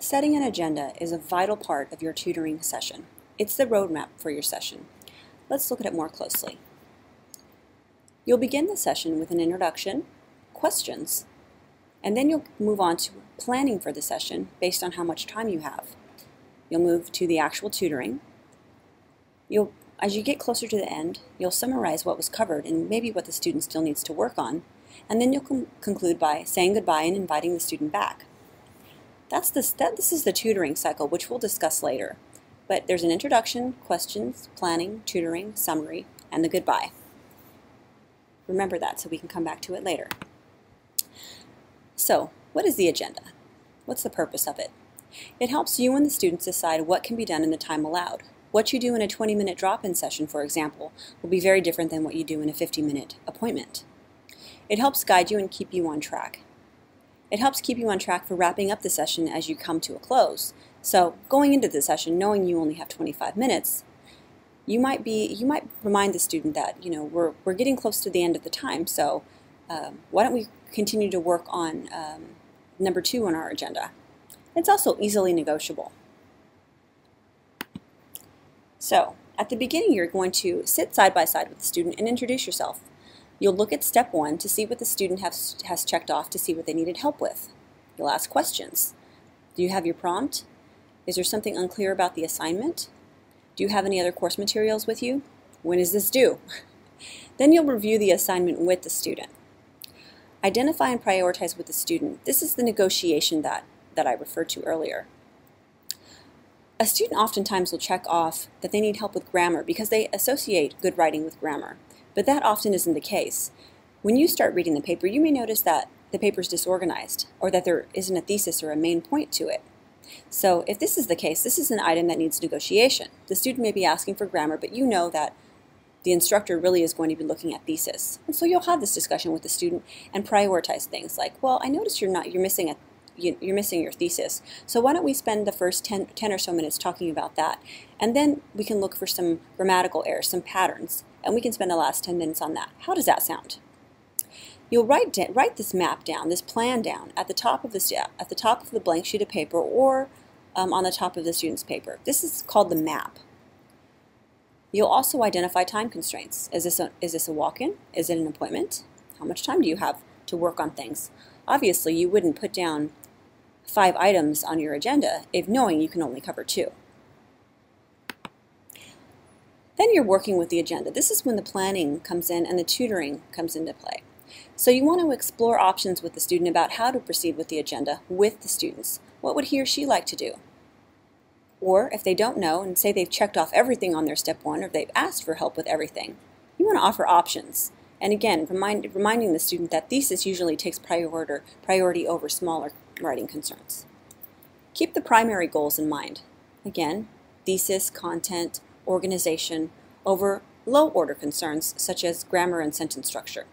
Setting an agenda is a vital part of your tutoring session. It's the roadmap for your session. Let's look at it more closely. You'll begin the session with an introduction, questions, and then you'll move on to planning for the session based on how much time you have. You'll move to the actual tutoring. As you get closer to the end, you'll summarize what was covered and maybe what the student still needs to work on, and then you'll conclude by saying goodbye and inviting the student back. This is the tutoring cycle, which we'll discuss later. But there's an introduction, questions, planning, tutoring, summary, and the goodbye. Remember that so we can come back to it later. So, what is the agenda? What's the purpose of it? It helps you and the students decide what can be done in the time allowed. What you do in a 20-minute drop-in session, for example, will be very different than what you do in a 50-minute appointment. It helps guide you and keep you on track. It helps keep you on track for wrapping up the session as you come to a close. So going into the session, knowing you only have 25 minutes, you might remind the student that we're getting close to the end of the time. So why don't we continue to work on number 2 on our agenda? It's also easily negotiable. So at the beginning, you're going to sit side by side with the student and introduce yourself. You'll look at step 1 to see what the student has checked off to see what they needed help with. You'll ask questions. Do you have your prompt? Is there something unclear about the assignment? Do you have any other course materials with you? When is this due? Then you'll review the assignment with the student. Identify and prioritize with the student. This is the negotiation that I referred to earlier. A student oftentimes will check off that they need help with grammar because they associate good writing with grammar. But that often isn't the case. When you start reading the paper, you may notice that the paper is disorganized or that there isn't a thesis or a main point to it. So if this is the case, this is an item that needs negotiation. The student may be asking for grammar, but you know that the instructor really is going to be looking at thesis. And so you'll have this discussion with the student and prioritize things like, well, I noticed you're missing your thesis. So why don't we spend the first 10 or so minutes talking about that? And then we can look for some grammatical errors, some patterns, and we can spend the last 10 minutes on that. How does that sound? You'll write this map down, this plan down, at the top of the blank sheet of paper or on the top of the student's paper. This is called the map. You'll also identify time constraints. Is this a walk-in? Is it an appointment? How much time do you have to work on things? Obviously, you wouldn't put down 5 items on your agenda if knowing you can only cover 2. Then you're working with the agenda. This is when the planning comes in and the tutoring comes into play. So you want to explore options with the student about how to proceed with the agenda with the students. What would he or she like to do? Or if they don't know and say they've checked off everything on their step 1 or they've asked for help with everything, you want to offer options. And again, reminding the student that thesis usually takes priority over smaller writing concerns. Keep the primary goals in mind. Again, thesis, content, organization over low-order concerns such as grammar and sentence structure.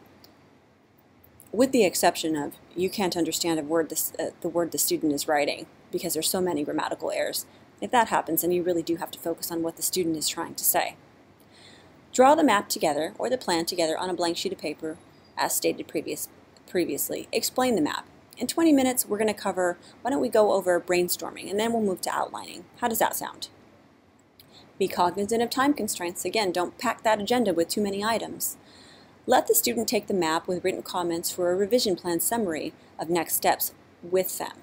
With the exception of you can't understand the word the student is writing because there's so many grammatical errors. If that happens, then you really do have to focus on what the student is trying to say. Draw the map together or the plan together on a blank sheet of paper as stated previously. Explain the map. In 20 minutes, we're going to cover, why don't we go over brainstorming, and then we'll move to outlining. How does that sound? Be cognizant of time constraints. Again, don't pack that agenda with too many items. Let the student take the map with written comments for a revision plan summary of next steps with them.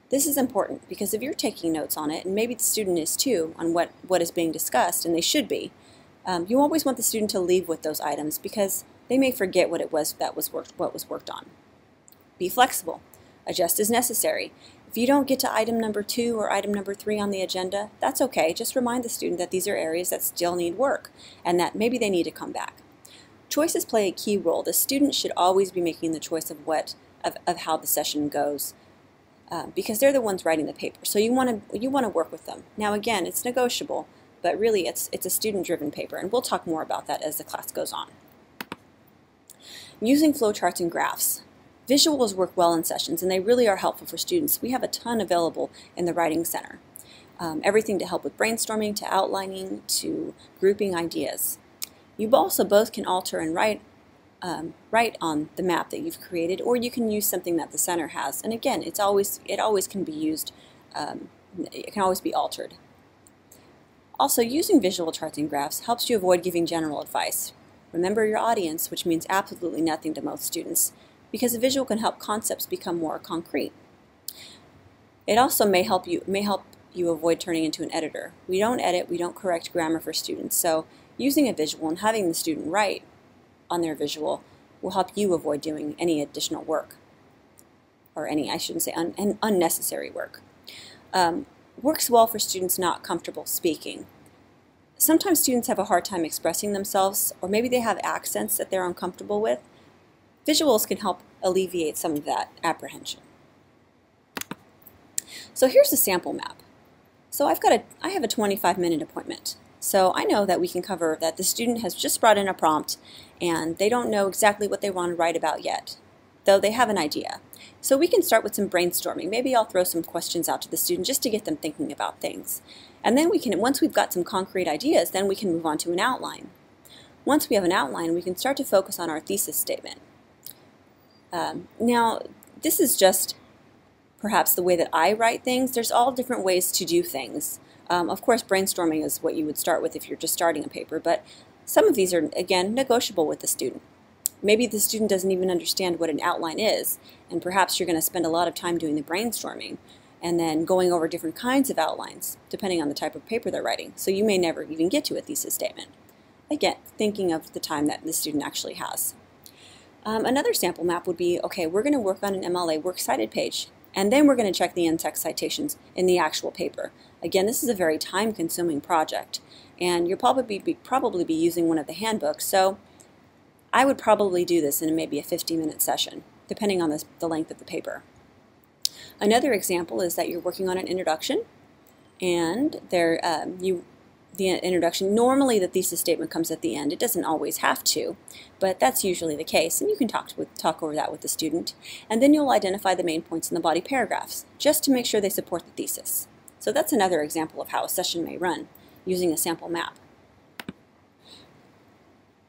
This is important because if you're taking notes on it, and maybe the student is too, on what is being discussed, and they should be, you always want the student to leave with those items because they may forget what was worked on. Be flexible. Adjust as necessary. If you don't get to item number 2 or item number 3 on the agenda, that's okay. Just remind the student that these are areas that still need work and that maybe they need to come back. Choices play a key role. The student should always be making the choice of how the session goes because they're the ones writing the paper. So you want to work with them. Now again, it's negotiable, but really it's a student-driven paper, and we'll talk more about that as the class goes on. Using flowcharts and graphs. Visuals work well in sessions, and they really are helpful for students. We have a ton available in the Writing Center. Everything to help with brainstorming, to outlining, to grouping ideas. You also both can alter and write on the map that you've created, or you can use something that the center has. And again, it always can be used it can always be altered. Also, using visual charts and graphs helps you avoid giving general advice. Remember your audience, which means absolutely nothing to most students, because a visual can help concepts become more concrete. It also may help you avoid turning into an editor. We don't edit, we don't correct grammar for students, so using a visual and having the student write on their visual will help you avoid doing any additional work, or any, I shouldn't say unnecessary work. Works well for students not comfortable speaking. Sometimes students have a hard time expressing themselves, or maybe they have accents that they're uncomfortable with. Visuals can help alleviate some of that apprehension. So here's a sample map. So I have a 25-minute appointment. So I know that we can cover that the student has just brought in a prompt and they don't know exactly what they want to write about yet, though they have an idea. So we can start with some brainstorming. Maybe I'll throw some questions out to the student just to get them thinking about things. And then once we've got some concrete ideas, then we can move on to an outline. Once we have an outline, we can start to focus on our thesis statement. Now, this is just perhaps the way that I write things. There's all different ways to do things. Of course, brainstorming is what you would start with if you're just starting a paper, but some of these are, again, negotiable with the student. Maybe the student doesn't even understand what an outline is, and perhaps you're going to spend a lot of time doing the brainstorming and then going over different kinds of outlines, depending on the type of paper they're writing. So you may never even get to a thesis statement. Again, thinking of the time that the student actually has. Another sample map would be, okay, we're going to work on an MLA Works Cited page, and then we're going to check the in-text citations in the actual paper. Again, this is a very time-consuming project, and you'll probably be using one of the handbooks, so I would probably do this in maybe a 50-minute session, depending on the length of the paper. Another example is that you're working on an introduction, and the introduction, normally the thesis statement comes at the end. It doesn't always have to, but that's usually the case, and you can talk over that with the student. And then you'll identify the main points in the body paragraphs, just to make sure they support the thesis. So that's another example of how a session may run, using a sample map.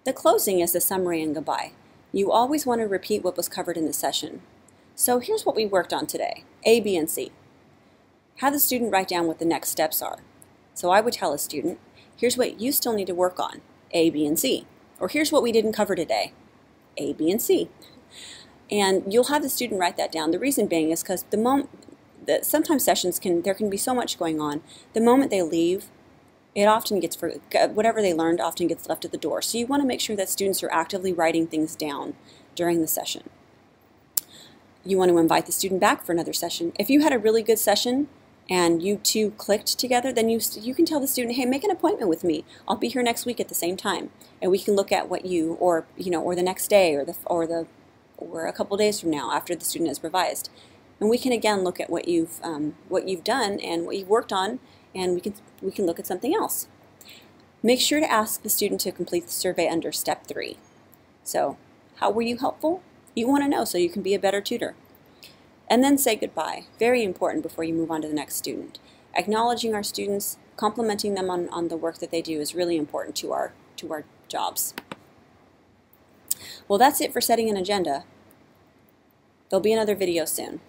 The closing is the summary and goodbye. You always want to repeat what was covered in the session. So here's what we worked on today, A, B, and C. Have the student write down what the next steps are. So I would tell a student, here's what you still need to work on, A, B, and C. Or here's what we didn't cover today, A, B, and C. And you'll have the student write that down. The reason being is because sometimes sessions there can be so much going on. The moment they leave, it often gets, whatever they learned often gets left at the door. So you want to make sure that students are actively writing things down during the session. You want to invite the student back for another session. If you had a really good session and you two clicked together, then you can tell the student, hey, make an appointment with me. I'll be here next week at the same time, and we can look at what or the next day, or a couple days from now after the student has revised, and we can again look at what you've done and what you've worked on, and we can look at something else. Make sure to ask the student to complete the survey under step 3. So, how were you helpful? You want to know so you can be a better tutor. And then say goodbye. Very important before you move on to the next student. Acknowledging our students, complimenting them on the work that they do is really important to our jobs. Well, that's it for setting an agenda. There'll be another video soon.